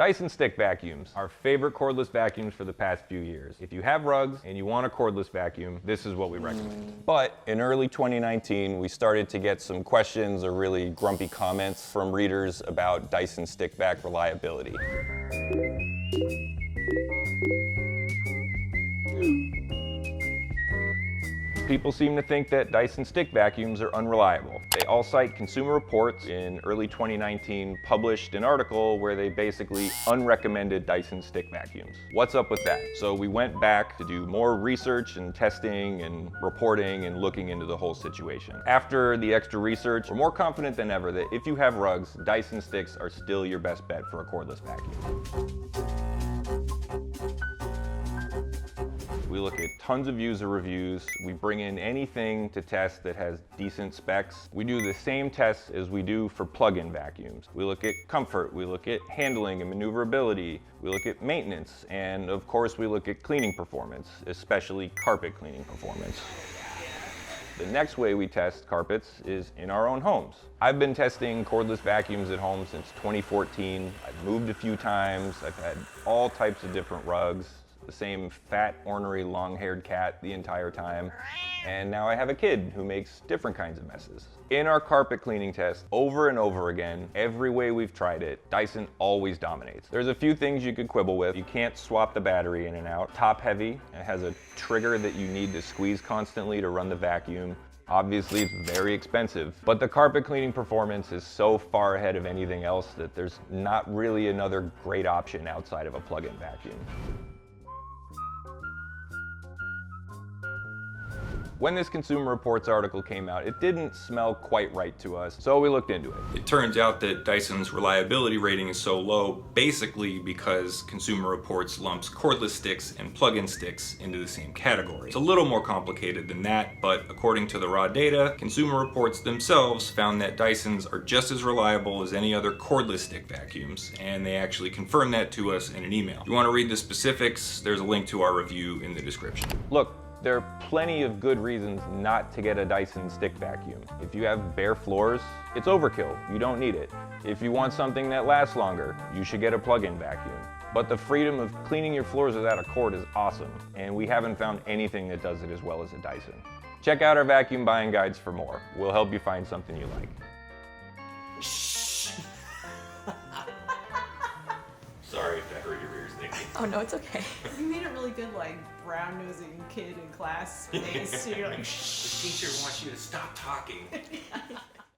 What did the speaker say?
Dyson stick vacuums, our favorite cordless vacuums for the past few years. If you have rugs and you want a cordless vacuum, this is what we recommend. But in early 2019, we started to get some questions or really grumpy comments from readers about Dyson stick vac reliability. People seem to think that Dyson stick vacuums are unreliable. They all cite Consumer Reports in early 2019 published an article where they basically unrecommended Dyson stick vacuums. What's up with that? So we went back to do more research and testing and reporting and looking into the whole situation. After the extra research, we're more confident than ever that if you have rugs, Dyson sticks are still your best bet for a cordless vacuum. We look at tons of user reviews. We bring in anything to test that has decent specs. We do the same tests as we do for plug-in vacuums. We look at comfort, we look at handling and maneuverability, we look at maintenance, and of course we look at cleaning performance, especially carpet cleaning performance. The next way we test carpets is in our own homes. I've been testing cordless vacuums at home since 2014. I've moved a few times. I've had all types of different rugs. The same fat, ornery, long-haired cat the entire time. And now I have a kid who makes different kinds of messes. In our carpet cleaning test, over and over again, every way we've tried it, Dyson always dominates. There's a few things you could quibble with. You can't swap the battery in and out. Top heavy, it has a trigger that you need to squeeze constantly to run the vacuum. Obviously, it's very expensive, but the carpet cleaning performance is so far ahead of anything else that there's not really another great option outside of a plug-in vacuum. When this Consumer Reports article came out, it didn't smell quite right to us, so we looked into it. It turns out that Dyson's reliability rating is so low basically because Consumer Reports lumps cordless sticks and plug-in sticks into the same category. It's a little more complicated than that, but according to the raw data, Consumer Reports themselves found that Dysons are just as reliable as any other cordless stick vacuums, and they actually confirmed that to us in an email. If you want to read the specifics, there's a link to our review in the description. Look, there are plenty of good reasons not to get a Dyson stick vacuum. If you have bare floors, it's overkill. You don't need it. If you want something that lasts longer, you should get a plug-in vacuum. But the freedom of cleaning your floors without a cord is awesome, and we haven't found anything that does it as well as a Dyson. Check out our vacuum buying guides for more. We'll help you find something you like. Sorry if that hurt your ears, Nikki. Oh no, it's okay. You made a really good, like, brown-nosing kid in class face. So you're like, The teacher wants you to stop talking.